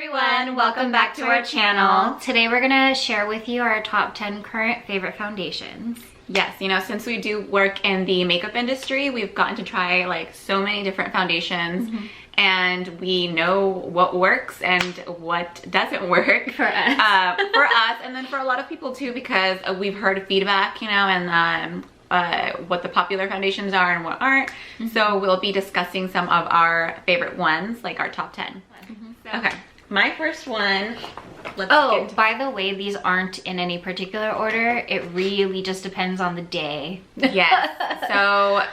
everyone, welcome back to our channel. Today we're gonna share with you our top 10 current favorite foundations. Yes, you know, since we do work in the makeup industry, we've gotten to try like so many different foundations and we know what works and what doesn't work For us. And then for a lot of people too, because we've heard feedback, you know, and what the popular foundations are and what aren't. So we'll be discussing some of our favorite ones, like our top 10. Okay, my first one. By the way, these aren't in any particular order. It really just depends on the day. Yes. So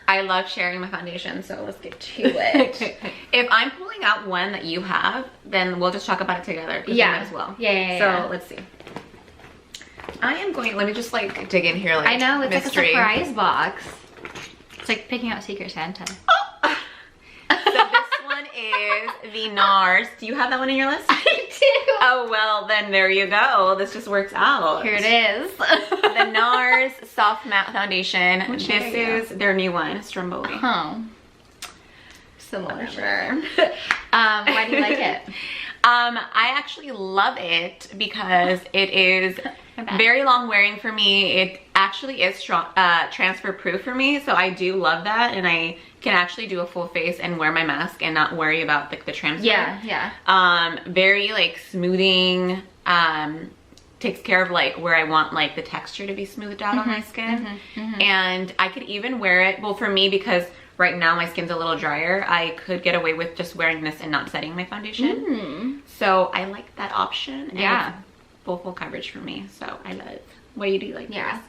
I love sharing my foundation, so let's get to it. If I'm pulling out one that you have, then we'll just talk about it together. Yeah. As well. Yeah. So let's see. I am going, let me just like dig in here like I know, it's mystery. like a surprise box. It's like picking out Secret Santa. Oh. So this one is the Nars. Do you have that one in your list? I do. Oh, well, then there you go. This just works out. Here it is. The Nars Soft Matte Foundation. Which this area? is their new one, Stromboli. Oh. Similar. Why do you like it? I actually love it because it is very long wearing for me. It actually is strong, transfer proof for me, so I do love that, and I can actually do a full face and wear my mask and not worry about the transfer. Yeah. Very like smoothing, takes care of like where I want like the texture to be smoothed out on my skin. And I could even wear it, well, for me, because right now my skin's a little drier, I could get away with just wearing this and not setting my foundation. So I like that option. And it's full coverage for me, so I love it. What do you like? Yeah.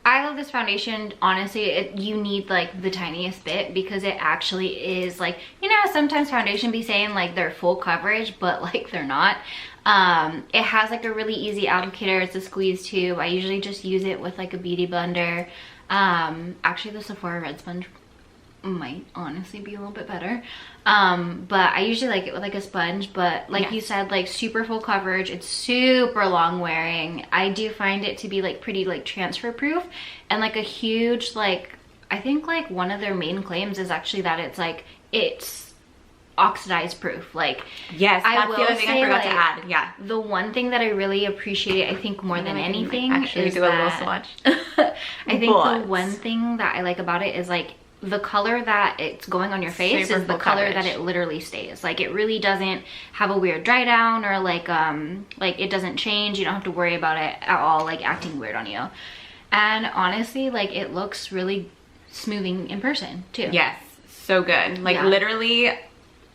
I love this foundation. Honestly, you need like the tiniest bit because it actually is like, you know, sometimes foundation be saying like they're full coverage, but like they're not. It has like a really easy applicator. It's a squeeze tube. I usually just use it with like a beauty blender. Actually the Sephora red sponge might honestly be a little bit better, but I usually like it with like a sponge. But like you said, like super full coverage, it's super long wearing. I do find it to be like pretty like transfer proof, and like a huge like, I think like one of their main claims is actually that it's oxidized proof. Like, yes, that's the other thing I forgot to add. Yeah, the one thing that I really appreciate, I think more than anything, actually is do a little swatch. I think the one thing that I like about it is like the color that it's going on your face is the color that it literally stays. Like it really doesn't have a weird dry down or like it doesn't change. You don't have to worry about it at all like acting weird on you. And honestly, like it looks really smoothing in person too. Yes, so good. Like literally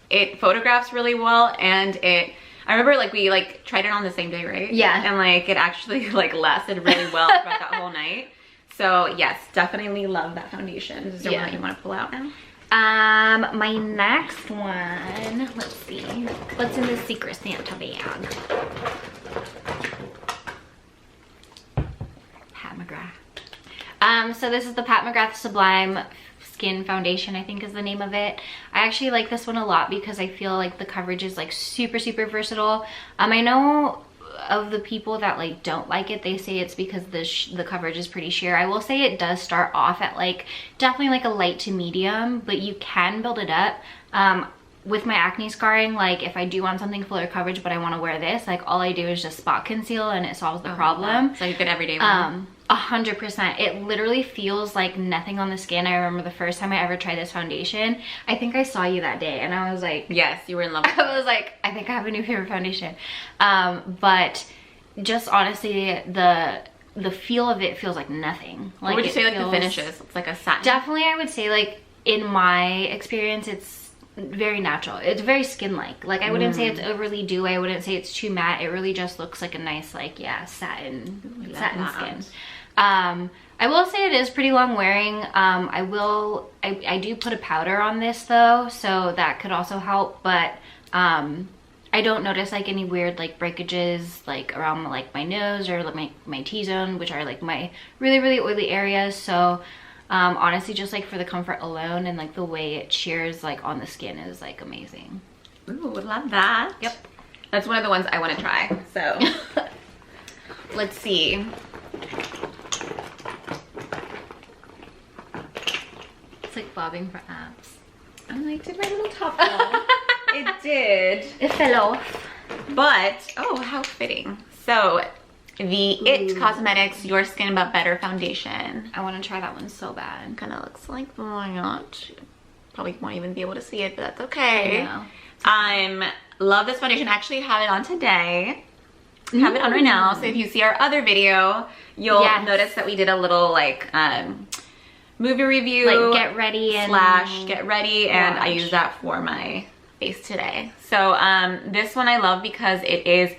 it photographs really well, and I remember like we like tried it on the same day, right? Yeah. And like it actually like lasted really well throughout that whole night. So yes, definitely love that foundation. Is there one that you want to pull out now? My next one, let's see, what's in the Secret Santa bag? Pat McGrath. So this is the Pat McGrath Sublime Skin Foundation, I think is the name of it. I actually like this one a lot because I feel like the coverage is like super versatile. I know of the people that like don't like it, they say it's because the coverage is pretty sheer. I will say it does start off at like definitely like a light to medium, but you can build it up. With my acne scarring, like if I do want something fuller coverage but I want to wear this, like all I do is just spot conceal and it solves the problem. It's like a good everyday one. 100%. It literally feels like nothing on the skin. I remember the first time I ever tried this foundation, I think I saw you that day and I was like, yes, you were in love with it. I was like, I think I have a new favorite foundation. But just honestly, the feel of it feels like nothing. Like, what would you say like the finishes? It's like a satin. Definitely, I would say like in my experience, it's very natural. It's very skin-like. Like I wouldn't say it's overly dewy. I wouldn't say it's too matte. It really just looks like a nice like satin skin. I will say it is pretty long wearing. I do put a powder on this though, so that could also help, but I don't notice like any weird like breakages like around like my nose or like my T-zone, which are like my really oily areas. So honestly, just like for the comfort alone and like the way it shears like on the skin is like amazing. Ooh, would love that. Yep. That's one of the ones I want to try. So let's see. It's like bobbing for abs. I did my little top roll. It did. It fell off. But, oh, how fitting. So, the It Cosmetics Your Skin But Better Foundation. I want to try that one so bad. Kind of looks like that. Probably won't even be able to see it, but that's okay. I know. Love this foundation. I actually have it on today. Have it on right now. So if you see our other video, you'll notice that we did a little like movie review. Like get ready and get ready, and I use that for my face today. So this one I love because it is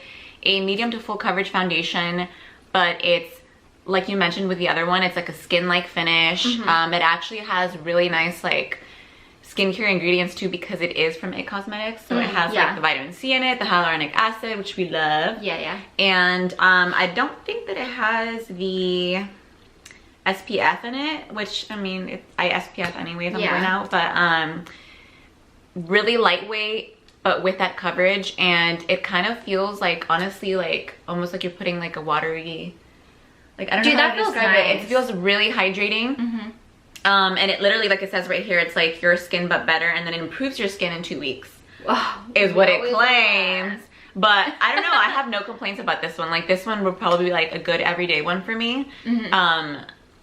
a medium to full coverage foundation, but it's like you mentioned with the other one, it's like a skin-like finish. It actually has really nice like skincare ingredients too, because it is from It Cosmetics. So it has like the vitamin C in it, the hyaluronic acid, which we love. And I don't think that it has the SPF in it, which I mean, I SPF anyways, I'm going out, but really lightweight, but with that coverage, and it kind of feels like, honestly, like almost like you're putting like a watery, like I don't know how to describe it. It feels really hydrating. And it literally, like it says right here, it's like your skin but better, and then it improves your skin in 2 weeks. Is what it claims. But I don't know, I have no complaints about this one. Like this one would probably be like a good everyday one for me.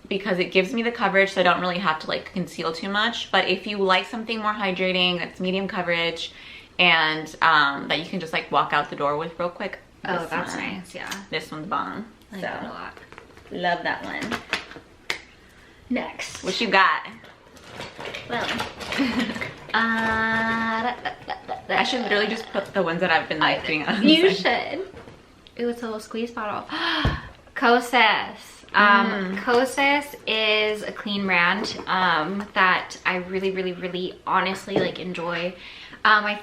Because it gives me the coverage, so I don't really have to like conceal too much. But if you like something more hydrating, that's medium coverage, and that you can just like walk out the door with real quick. Oh, that's nice, This one's bomb. I like that a lot. Love that one. Next. What you got? Well, I should literally just put the ones that I've been like doing on. You should. Ooh, it's a little squeeze bottle. Kosas. Kosas is a clean brand that I really honestly like enjoy. I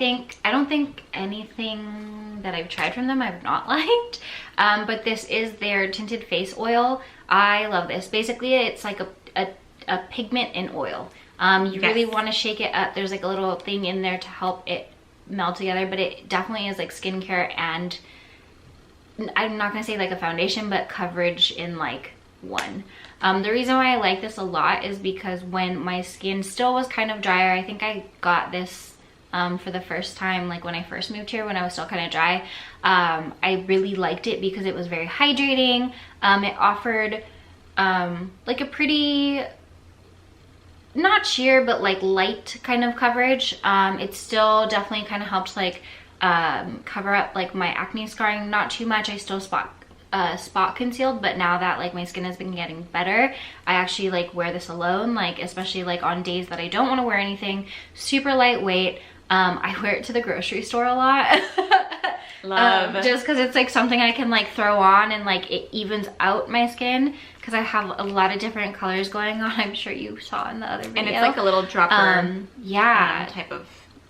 don't think anything that I've tried from them I've not liked, but this is their tinted face oil. I love this. Basically, it's like a pigment in oil. You really want to shake it up. There's like a little thing in there to help it meld together, but it definitely is like skincare, and I'm not gonna say like a foundation, but coverage in like one. The reason why I like this a lot is because when my skin still was kind of drier, I think I got this for the first time, like when I first moved here, when I was still kind of dry. I really liked it because it was very hydrating. It offered like a pretty, not sheer, but like light kind of coverage. It still definitely kind of helped like cover up like my acne scarring, not too much. I still spot concealed, but now that like my skin has been getting better, I actually like wear this alone, like especially like on days that I don't want to wear anything. Super lightweight. I wear it to the grocery store a lot. Love. Just because it's like something I can like throw on, and like it evens out my skin because I have a lot of different colors going on. I'm sure you saw in the other video. And it's like a little dropper type of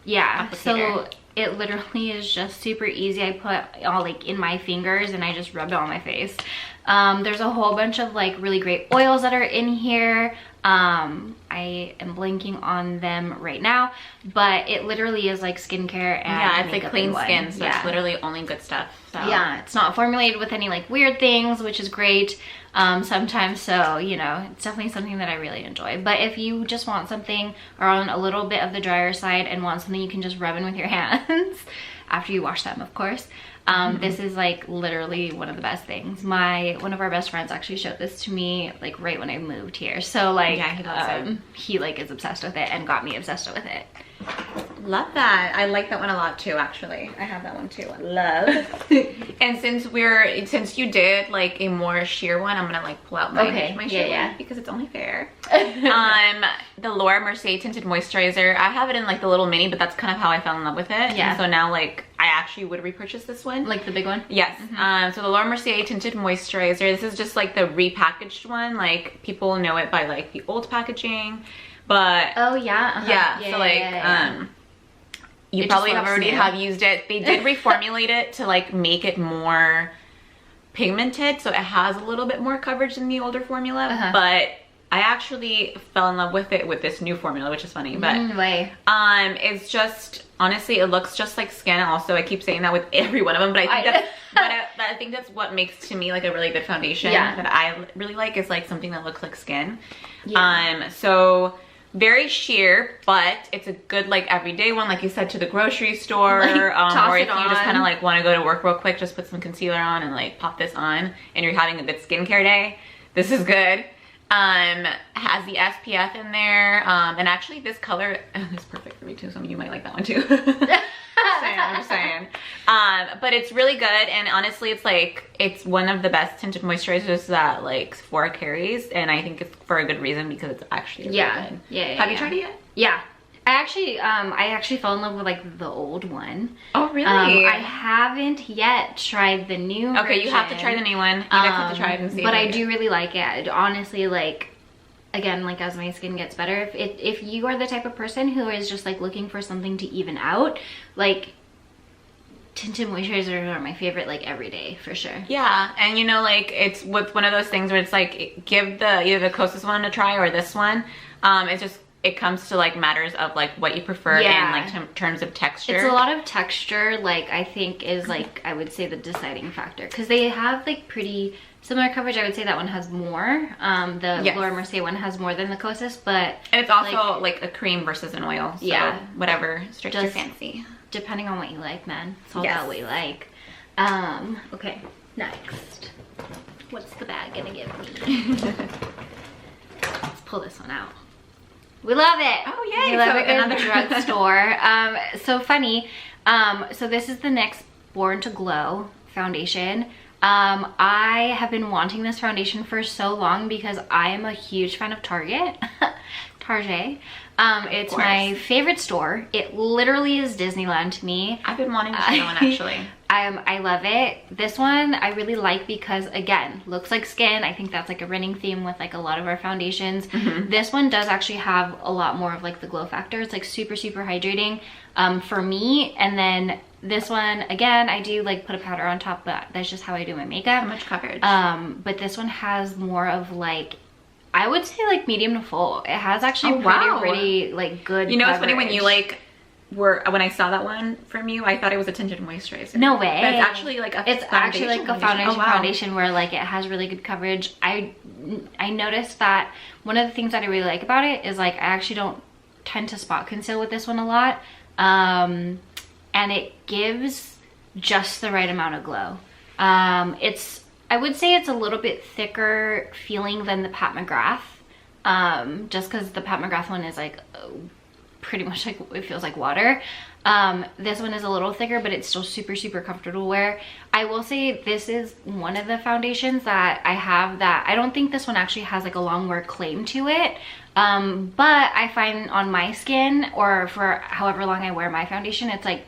applicator. So it literally is just super easy. I put all like in my fingers and I just rub it on my face. There's a whole bunch of like really great oils that are in here. I am blanking on them right now, but it literally is like skincare and it's like clean skin, so it's literally only good stuff. So. Yeah, it's not formulated with any like weird things, which is great sometimes. So, you know, it's definitely something that I really enjoy. But if you just want something or on a little bit of the drier side and want something you can just rub in with your hands after you wash them, of course. This is like literally one of the best things. One of our best friends actually showed this to me like right when I moved here. So like he like is obsessed with it and got me obsessed with it. Love that. I like that one a lot too, actually. I have that one too. Love. And since you did like a more sheer one, I'm gonna like pull out my sheer one because it's only fair. The Laura Mercier Tinted Moisturizer. I have it in like the little mini, but that's kind of how I fell in love with it. Yeah. And so now like I actually would repurchase this one. Like the big one? Yes. So the Laura Mercier Tinted Moisturizer. This is just like the repackaged one. Like people know it by like the old packaging. But so like you probably have used it. They did reformulate it to like make it more pigmented, so it has a little bit more coverage than the older formula. But I actually fell in love with it with this new formula, which is funny. But it's just, honestly, it looks just like skin. Also, I keep saying that with every one of them, but I think that's what makes to me like a really good foundation that I really like, is like something that looks like skin. So very sheer, but it's a good like everyday one, like you said, to the grocery store, Like, or if you on. just kind of like want to go to work real quick, just put some concealer on and like pop this on, and you're having a good skincare day. This is good. Has the SPF in there, and actually this color is perfect for me too. Some of you might like that one too. I'm just saying. But it's really good, and honestly, it's one of the best tinted moisturizers that like Sephora carries, and I think it's for a good reason because it's actually really good. Have you tried it yet? Yeah. I actually fell in love with like the old one. Oh really? I haven't yet tried the new version. Okay, you have to try the new one. You guys have to try it and see. But I do really like it. Honestly, like, again, like as my skin gets better, if you are the type of person who is just like looking for something to even out, like tinted moisturizers are my favorite, like every day for sure. Yeah, and you know, like it's one of those things where it's like give either the Kosas one a try or this one. It comes to like matters of like what you prefer in like terms of texture. It's a lot of texture, like I think is like I would say the deciding factor, because they have like pretty similar coverage. I would say that one has more. The Laura Mercier one has more than the Kosas, but and it's also like a cream versus an oil. So yeah, whatever strikes your fancy, depending on what you like, man. It's all about what you like. Okay, next, what's the bag gonna give me? Let's pull this one out. We love it. Oh yay! We love it in the drugstore. So funny. So this is the NYX Born to Glow foundation. I have been wanting this foundation for so long because I am a huge fan of Target. Target. It's my favorite store. It literally is Disneyland to me. I've been wanting to try one actually. I love it. This one I really like because, again, looks like skin. I think that's like a running theme with like a lot of our foundations. This one does actually have a lot more of like the glow factor. It's like super hydrating for me. And then this one, again, I do like put a powder on top, but that's just how I do my makeup. How much coverage? But this one has more of like, I would say like medium to full. It has actually pretty like good. You know, it's funny when you like when I saw that one from you, I thought it was a tinted moisturizer. No way. But it's actually like a foundation where like it has really good coverage. I noticed that one of the things that I really like about it is like I actually don't tend to spot conceal with this one a lot, and it gives just the right amount of glow. I would say it's a little bit thicker feeling than the Pat McGrath, just because the Pat McGrath one is like pretty much like it feels like water. This one is a little thicker, but it's still super comfortable to wear. I will say this is one of the foundations that I have that I don't think this one actually has like a Longwear claim to it, but I find on my skin or for however long I wear my foundation, it's like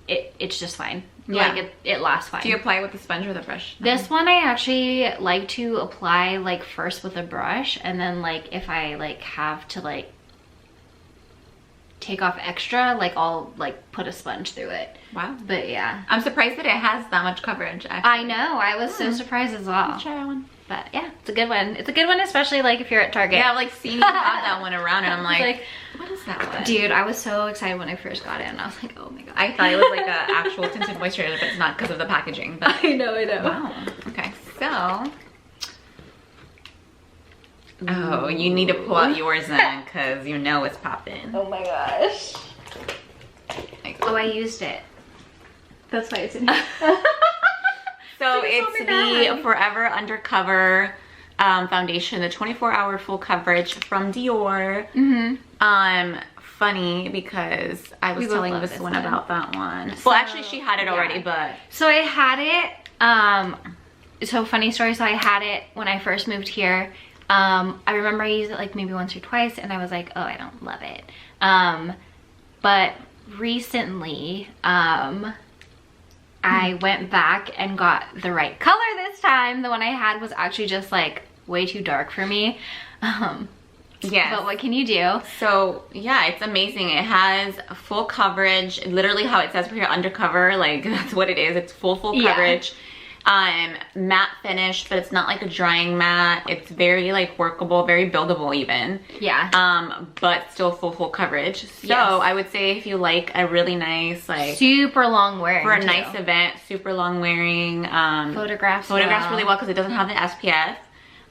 it's just fine. Yeah, like it lasts fine. Do you apply it with the sponge or the brush? This one I actually like to apply like first with a brush, and then like if I like have to like take off extra, like I'll like put a sponge through it. Wow. But yeah, I'm surprised that it has that much coverage actually. I know, I was so surprised as well. I'll try that one. But yeah, it's a good one. It's a good one, especially like if you're at Target. Yeah, like seeing you have that one around, and I'm like, what is that one? Dude, I was so excited when I first got it, and I was like, oh my god. I thought it was like an actual tinted moisturizer, but it's not because of the packaging. But I know. Wow. Okay, so. Oh, you need to pull out yours then, because you know it's popping. Oh my gosh. Oh, I used it. That's why it's in here. So it's the Forever Undercover foundation, the 24-hour full coverage from Dior. Funny because I was telling this one about that one. So, well, actually she had it already, but. So I had it, so funny story, so I had it when I first moved here. I remember I used it like maybe once or twice, and I was like, oh, I don't love it. But recently, I went back and got the right color this time. The one I had was actually just like way too dark for me. Yes. But what can you do? So yeah, it's amazing. It has full coverage, literally how it says for here, undercover, like that's what it is. It's full coverage. Matte finish, but it's not like a drying matte. It's very like workable, very buildable even. Yeah. But still full coverage. So yes. I would say if you like a really nice like super long wearing for a nice event, super long wearing, photographs really well because it doesn't have the SPF.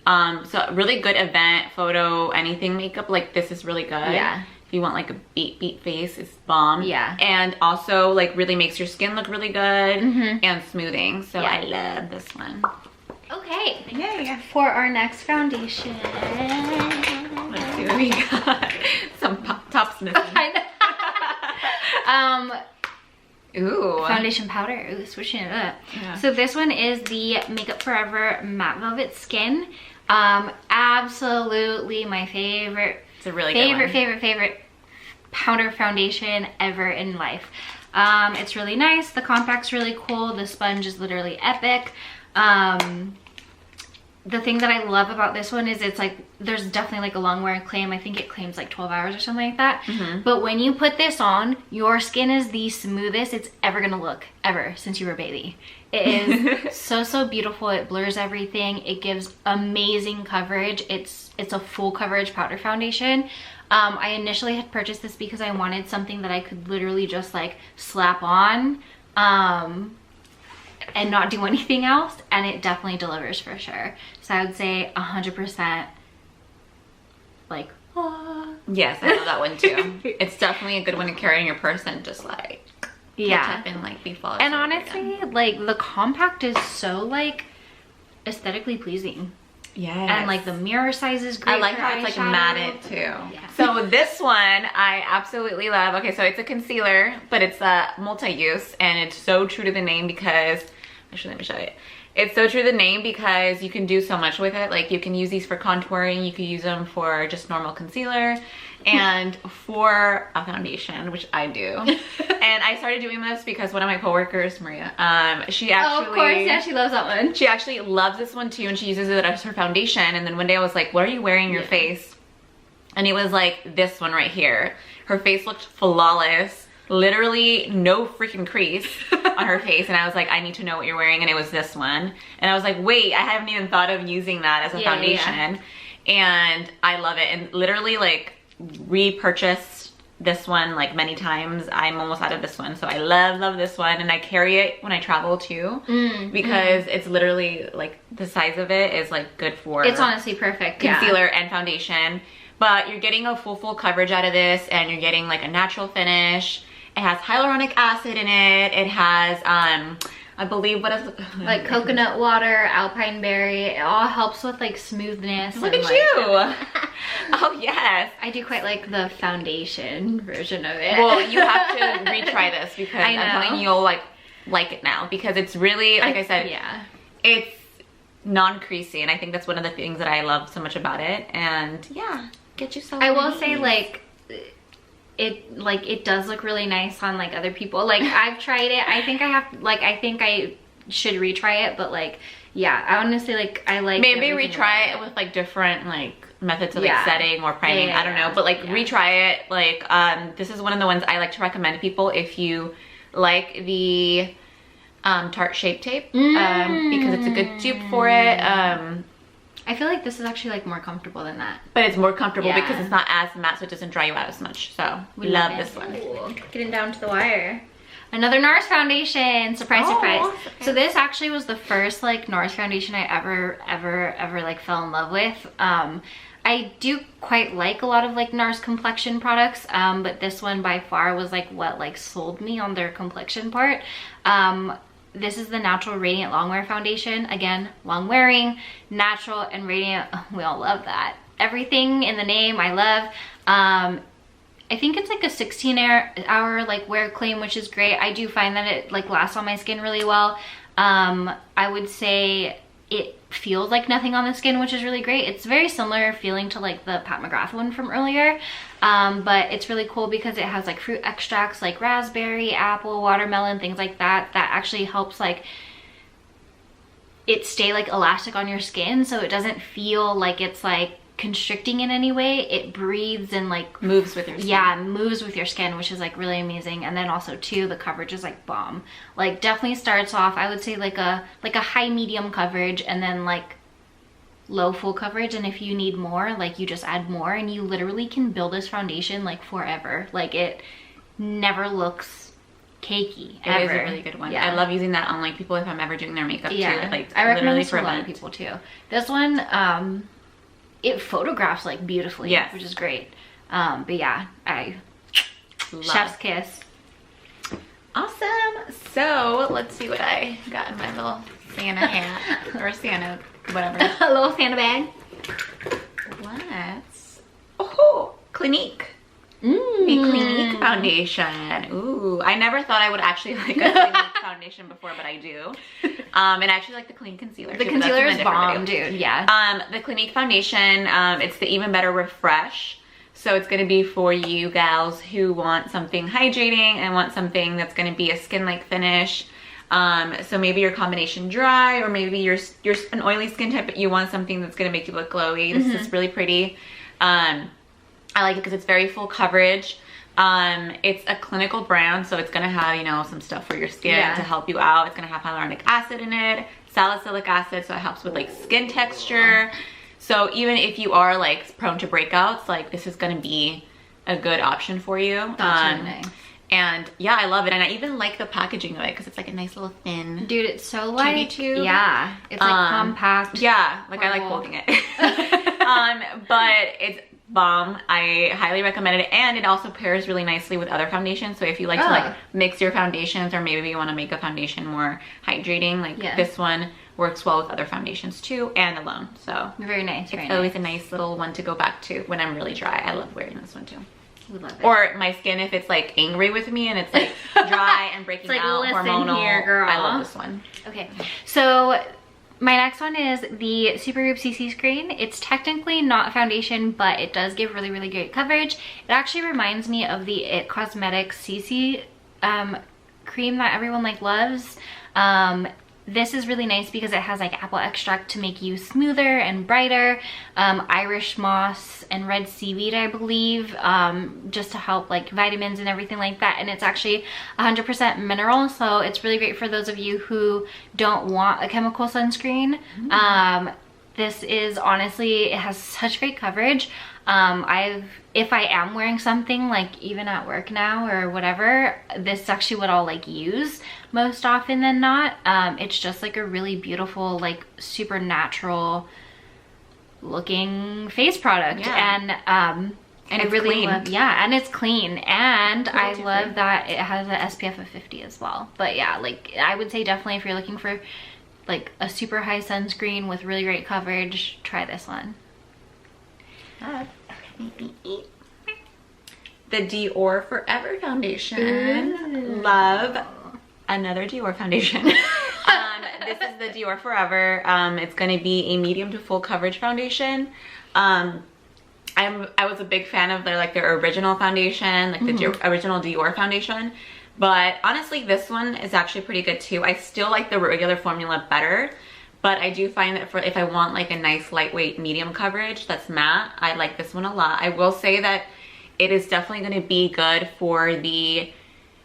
So really good event, photo, anything makeup. Like this is really good. Yeah. If you want like a beat face, it's bomb. Yeah. And also like really makes your skin look really good and smoothing. So I love this one. Okay. Yay. For our next foundation. Let's see what we got. Some pop tops missing. Ooh. Foundation powder. Ooh, switching it up. Yeah. So this one is the Makeup Forever Matte Velvet Skin. Absolutely my favorite. It's a really good one. favorite powder foundation ever in life. It's really nice. The compact's really cool. The sponge is literally epic. The thing that I love about this one is it's like, there's definitely like a Longwear claim. I think it claims like 12 hours or something like that. But when you put this on, your skin is the smoothest it's ever gonna look, ever, since you were a baby. It is so beautiful. It blurs everything. It gives amazing coverage. It's a full coverage powder foundation. I initially had purchased this because I wanted something that I could literally just like slap on. And not do anything else, and it definitely delivers for sure. So I would say 100% like, yes, I love that one too. It's definitely a good one to carry in your purse and just like catch up and like be flawless. And honestly, like the compact is so like aesthetically pleasing. Yes. And like the mirror size is great. I like how it's like matted too. Yeah. So this one I absolutely love. Okay, so it's a concealer, but it's a multi-use, and it's so true to the name because, actually let me show you. It's so true to the name because you can do so much with it. Like you can use these for contouring, you can use them for just normal concealer, and for a foundation, which I do. And I started doing this because one of my coworkers, Maria, she actually, of course, yeah, she loves that one. She actually loves this one too, and she uses it as her foundation. And then one day I was like, what are you wearing in your face? And it was like this one right here. Her face looked flawless, literally no freaking crease on her face. And I was like, I need to know what you're wearing. And it was this one. And I was like, wait, I haven't even thought of using that as a foundation. And I love it. And literally like repurchased this one like many times. I'm almost out of this one, so I love this one, and I carry it when I travel too because it's literally like the size of it is like good for, it's honestly perfect, concealer and foundation. But you're getting a full coverage out of this, and you're getting like a natural finish. It has hyaluronic acid in it. It has I believe, what is it? Like coconut water, alpine berry. It all helps with like smoothness. Look at you. Oh yes. I do quite like the foundation version of it. Well, you have to retry this because I'm telling you, you'll like it now, because it's really, like I said, it's non-creasy, and I think that's one of the things that I love so much about it. And yeah, get yourself. I will say like it does look really nice on like other people. Like I've tried it. I think I should retry it, but like I honestly like I like maybe retry it with like different like methods of like setting or priming. I don't know, but like retry it. Like this is one of the ones I like to recommend to people if you like the Tarte Shape Tape because it's a good dupe for it. I feel like this is actually like more comfortable than that. But it's more comfortable because it's not as matte, so it doesn't dry you out as much. So we love this one. Ooh, getting down to the wire. Another Nars foundation. Surprise, surprise. Okay. So this actually was the first like Nars foundation I ever like fell in love with. I do quite like a lot of like Nars complexion products, but this one by far was like what like sold me on their complexion part. This is the Natural Radiant Longwear Foundation. Again, long wearing, natural and radiant. We all love that. Everything in the name I love. I think it's like a 16-hour like wear claim, which is great. I do find that it like lasts on my skin really well. I would say it feels like nothing on the skin, which is really great. It's very similar feeling to like the Pat McGrath one from earlier, but it's really cool because it has like fruit extracts like raspberry, apple, watermelon, things like that actually helps like it stay like elastic on your skin, so it doesn't feel like it's like constricting in any way. It breathes and like moves with your skin. Yeah, moves with your skin, which is like really amazing. And then also too, the coverage is like bomb. Like definitely starts off, I would say like a high medium coverage, and then like low full coverage. And if you need more, like you just add more, and you literally can build this foundation like forever. Like it never looks cakey It ever. is a really good one. Yeah. I love using that on like people if I'm ever doing their makeup too. Like I recommend literally this to a lot of people too. This one, it photographs like beautifully, yes, which is great. But yeah, I love. Chef's kiss. Awesome. So let's see what I got in my little Santa hat or Santa whatever. A little Santa bag. Let's. Oh, Clinique. The Clinique foundation. Ooh, I never thought I would actually like a Clinique foundation before, but I do. And I actually like the Clean Concealer. The concealer is bomb, dude. Yeah. The Clinique foundation. It's the Even Better Refresh. So it's gonna be for you gals who want something hydrating and want something that's gonna be a skin-like finish. So maybe you're combination dry, or maybe you're an oily skin type, but you want something that's gonna make you look glowy. This is really pretty. I like it because it's very full coverage. It's a clinical brand, so it's gonna have, you know, some stuff for your skin to help you out. It's gonna have hyaluronic acid in it, salicylic acid, so it helps with like skin texture. So even if you are like prone to breakouts, like this is gonna be a good option for you. That's really nice. And yeah, I love it. And I even like the packaging of it because it's like a nice little thin. Dude, it's so like, tube. Yeah, it's like compact. Yeah, like I like holding it. But it's bomb. I highly recommend it, and it also pairs really nicely with other foundations. So if you like to like mix your foundations, or maybe you want to make a foundation more hydrating, like this one works well with other foundations too, and alone. So very nice. It's always a nice little one to go back to when I'm really dry. I love wearing this one too. We love it. Or my skin, if it's like angry with me and it's like dry and breaking like, out, hormonal. Here, girl. I love this one. Okay, so my next one is the SuperGoop CC Screen. It's technically not a foundation, but it does give really, really great coverage. It actually reminds me of the IT Cosmetics CC cream that everyone like loves. This is really nice because it has like apple extract to make you smoother and brighter, Irish moss and red seaweed, I believe, just to help like vitamins and everything like that. And it's actually 100% mineral, so it's really great for those of you who don't want a chemical sunscreen. This is honestly, it has such great coverage. If I am wearing something like even at work now or whatever, this is actually what I'll like use most often than not. It's just like a really beautiful, like super natural looking face product. And I really love, and it's clean, and I love that it has an SPF of 50 as well. But yeah, like I would say definitely if you're looking for like a super high sunscreen with really great coverage, try this one. The Dior Forever foundation. Ooh. Love another Dior foundation. This is the Dior Forever. It's going to be a medium to full coverage foundation. I was a big fan of their original foundation, like the original Dior foundation. But honestly, this one is actually pretty good too. I still like the regular formula better. But I do find that if I want like a nice lightweight medium coverage that's matte, I like this one a lot. I will say that it is definitely going to be good for the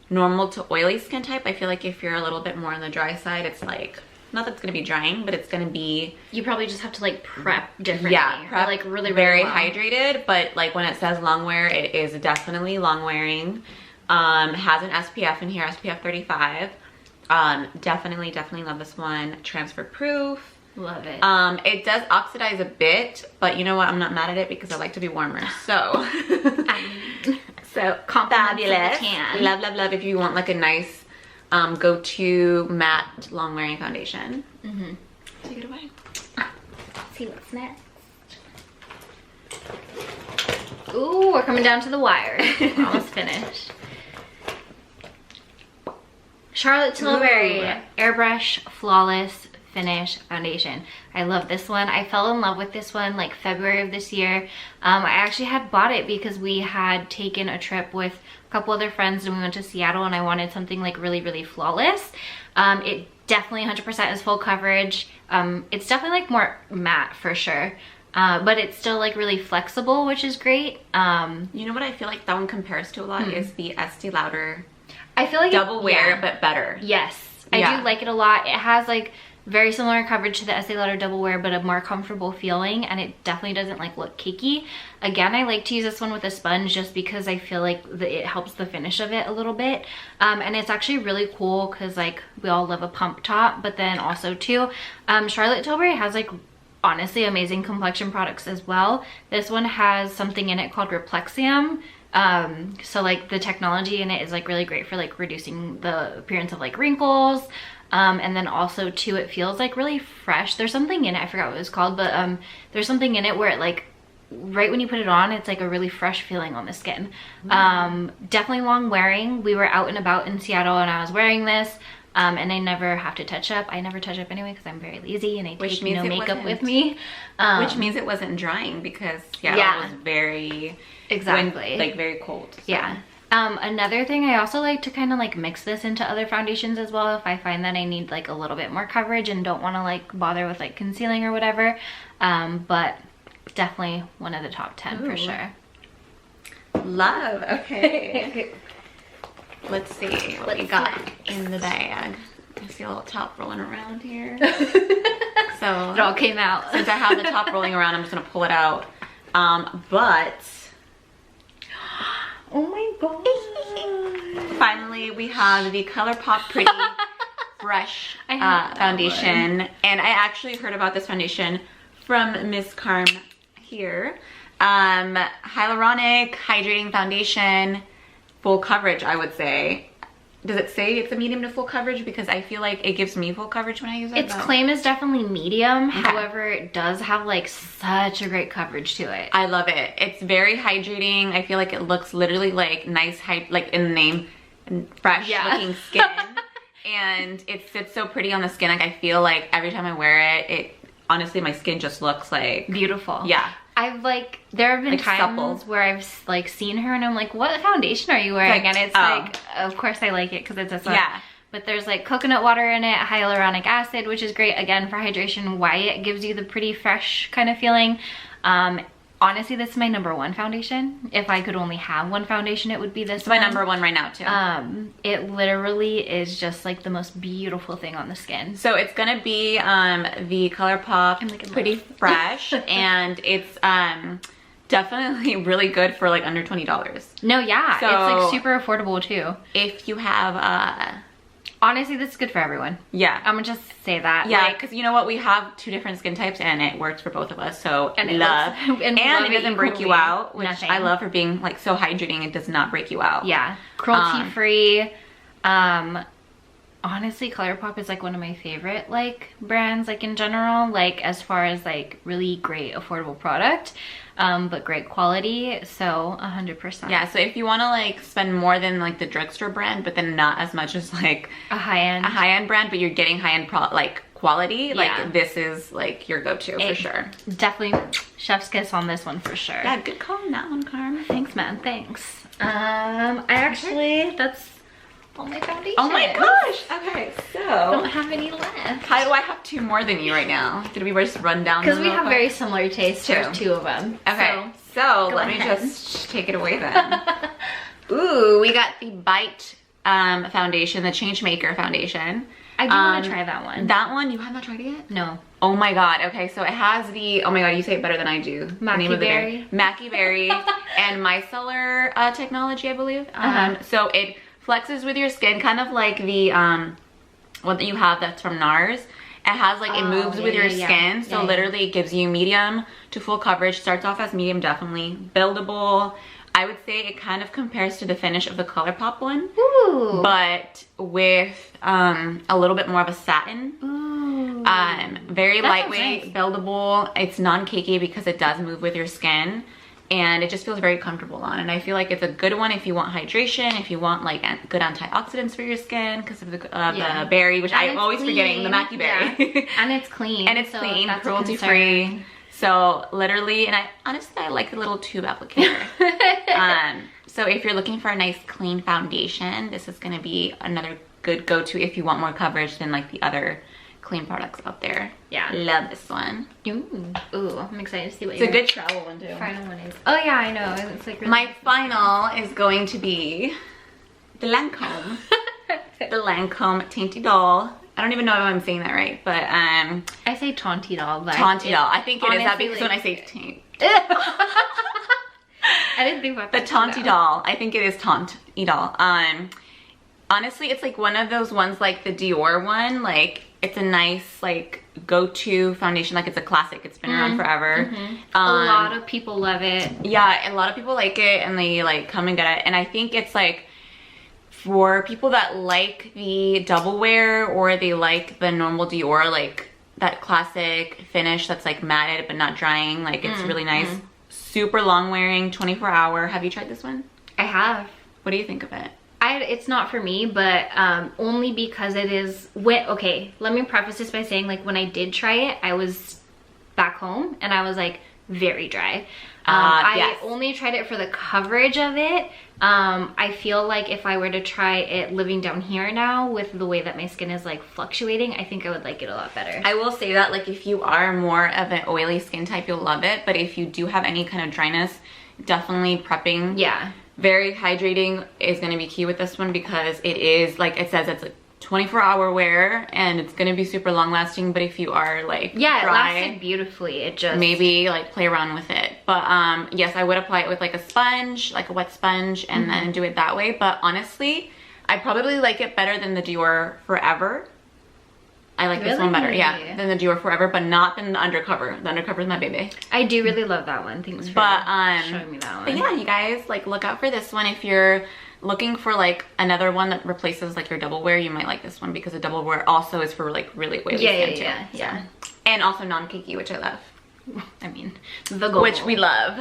normal to oily skin type. I feel like if you're a little bit more on the dry side, it's like, not that it's going to be drying, but it's going to be... You probably just have to like prep differently. Yeah, prep like really very well. hydrated, but like when it says Longwear, it is definitely long wearing. Has an SPF in here, SPF 35. Definitely love this one. Transfer proof. Love it. It does oxidize a bit, but you know what? I'm not mad at it because I like to be warmer. So, so fabulous. Tan. Love if you want like a nice go-to matte long wearing foundation. Take it away. Let's see what's next. Ooh, we're coming down to the wire. We're almost finished. Charlotte Tilbury Airbrush Flawless Finish Foundation. I love this one. I fell in love with this one like February of this year. I actually had bought it because we had taken a trip with a couple other friends and we went to Seattle, and I wanted something like really flawless. It definitely 100% is full coverage. It's definitely like more matte for sure. But it's still like really flexible, which is great. You know what I feel like that one compares to a lot is the Estee Lauder. I feel like double wear, but better. Yes, I do like it a lot. It has like very similar coverage to the Estee Lauder Double Wear, but a more comfortable feeling, and it definitely doesn't like look cakey. Again, I like to use this one with a sponge just because I feel like it helps the finish of it a little bit. And it's actually really cool because like we all love a pump top, but then also too, Charlotte Tilbury has like honestly amazing complexion products as well. This one has something in it called Replexium. So like the technology in it is like really great for like reducing the appearance of like wrinkles. And then also too, it feels like really fresh. There's something in it, I forgot what it was called, but there's something in it where it like, right when you put it on, it's like a really fresh feeling on the skin. Definitely long wearing. We were out and about in Seattle and I was wearing this. And I never have to touch up. I never touch up anyway because I'm very lazy and I take no makeup with me. Which means it wasn't drying because Seattle was very... Exactly. Like very cold. So. Yeah. Another thing, I also like to kind of like mix this into other foundations as well if I find that I need like a little bit more coverage and don't want to like bother with like concealing or whatever. But definitely one of the top 10 for sure. Love. Okay. Let's see what we got in the bag. I see a little top rolling around here. So it all came out. Since I have the top rolling around, I'm just gonna pull it out. But oh my god! Finally, we have the ColourPop Pretty Fresh foundation, and I actually heard about this foundation from Miss Carm here. Hyaluronic hydrating foundation, full coverage, I would say. Does it say it's a medium to full coverage? Because I feel like it gives me full coverage when I use it. Its claim is definitely medium. Okay. However, it does have like such a great coverage to it. I love it. It's very hydrating. I feel like it looks literally like nice, like in the name, fresh looking skin. And it sits so pretty on the skin. Like I feel like every time I wear it, honestly, my skin just looks like beautiful. Yeah. I've like, there have been like times where I've like seen her and I'm like, what foundation are you wearing? Like, and it's like, of course I like it because it's a but there's like coconut water in it, hyaluronic acid, which is great again for hydration. Why it gives you the pretty fresh kind of feeling. Honestly, this is my #1 foundation. If I could only have one foundation, it would be this. It's my #1 right now too. It literally is just like the most beautiful thing on the skin. So it's gonna be the ColourPop Pretty Fresh, and it's definitely really good for like under $20. No, yeah, so it's like super affordable too. If you have honestly, this is good for everyone. Yeah. I'm gonna just say that. Yeah, because you know what? We have 2 different skin types and it works for both of us. So, and it doesn't break you out, which I love for being like so hydrating. It does not break you out. Yeah. Cruelty free. Honestly, ColourPop is like one of my favorite like brands like in general, like as far as like really great affordable product. But great quality, so 100%. Yeah, so if you want to like spend more than like the drugstore brand, but then not as much as like a high-end brand, but you're getting high-end like quality, like this is like your go-to for sure. Definitely chef's kiss on this one for sure. Yeah, good call on that one, Carm. Thanks, man. Thanks. I actually that's all my foundation. Oh my gosh. Okay, so I don't have any left. How do I have 2 more than you right now? Did we just run down? Because we have very similar tastes. There's 2 of them. Okay, so let me just take it away then. Ooh, we got the Bite foundation, the Changemaker foundation. I do want to try that one. That one, you have not tried it yet? No. Oh my god. Okay, so it has the, oh my god, you say it better than I do. Mackie Berry. Mackie Berry and micellar technology, I believe. So it flexes with your skin, kind of like the one that you have that's from Nars. It has like, it moves with your skin. So literally it gives you medium to full coverage. Starts off as medium, definitely. Buildable. I would say it kind of compares to the finish of the ColourPop one. Ooh. But with a little bit more of a satin. Ooh. Very lightweight, buildable. It's non-cakey because it does move with your skin. And it just feels very comfortable on. And I feel like it's a good one if you want hydration, if you want like good antioxidants for your skin because of the berry, which I'm always forgetting, the Mackie Berry. Yeah. And it's clean. And it's clean, cruelty free. So literally, and honestly, I like the little tube applicator. So if you're looking for a nice clean foundation, this is gonna be another good go-to if you want more coverage than like the other clean products out there. Yeah. Love this one. Ooh, I'm excited to see what it's a good travel one too. Final one is. Oh yeah, I know. It's like really my final is going to be the Lancome. The Lancome Tinted Idole I don't even know if I'm saying that right, but I say Teint Idole, but Teint Idole. I think it is that because like, when I say Teint. I didn't think about that. The Teint Idole. I think it is Teint Idole. Honestly, it's like one of those ones like the Dior one. Like, it's a nice, like, go-to foundation. Like, it's a classic. It's been around forever. A lot of people love it. Yeah, a lot of people like it, and they, like, come and get it. And I think it's, like, for people that like the double wear or they like the normal Dior, like, that classic finish that's, like, matted but not drying. Like, it's really nice. Super long wearing, 24-hour. Have you tried this one? I have. What do you think of it? It's not for me, but only because it is okay, let me preface this by saying, like, when I did try it, I was back home and I was like very dry. I only tried it for the coverage of it. I feel like if I were to try it living down here now with the way that my skin is like fluctuating, I think I would like it a lot better. I will say that, like, if you are more of an oily skin type, you'll love it, but if you do have any kind of dryness, definitely prepping. Yeah. Very hydrating is going to be key with this one because it is, like it says, it's a 24-hour wear and it's going to be super long lasting. But if you are like dry, it lasted beautifully. It just maybe like play around with it. But yes, I would apply it with like a sponge, like a wet sponge, and then do it that way. But honestly, I probably like it better than the Dior Forever. I like this one better, yeah, than the Dior Forever, but not than the Undercover. The Undercover is my baby. I do really love that one. Thanks for showing me that one. But yeah, you guys, like, look out for this one. If you're looking for like another one that replaces like your double wear, you might like this one because the double wear also is for like really oily skin too. Yeah. And also non-cakey, which I love. I mean, the goal. Which we love.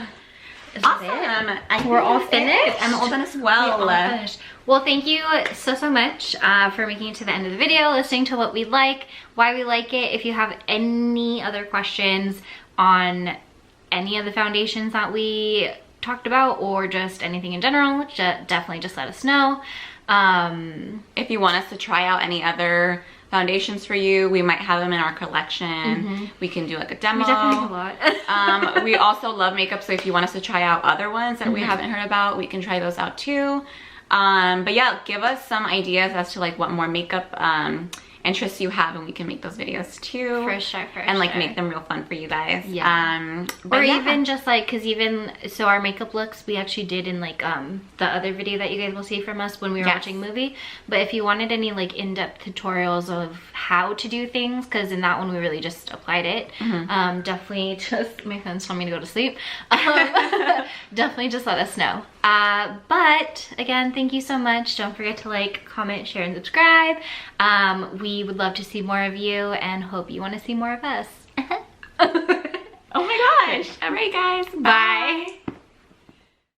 Awesome. We're all finished. I'm all done as well. Well, thank you so much for making it to the end of the video, listening to what we like, why we like it. If you have any other questions on any of the foundations that we talked about or just anything in general, definitely just let us know. If you want us to try out any other foundations for you, we might have them in our collection. We can do like a demo. We definitely have a lot. We also love makeup, so if you want us to try out other ones that we haven't heard about, we can try those out too. But yeah, give us some ideas as to like what more makeup interests you have, and we can make those videos too. For sure, and like make them real fun for you guys. Yeah. Or even just like, because even so our makeup looks we actually did in like the other video that you guys will see from us when we were watching a movie. But if you wanted any like in-depth tutorials of how to do things, because in that one we really just applied it, definitely just, my phone's telling me to go to sleep. Definitely just let us know. But again, thank you so much. Don't forget to like, comment, share, and subscribe. We would love to see more of you and hope you want to see more of us. Oh my gosh. All right, guys. Bye.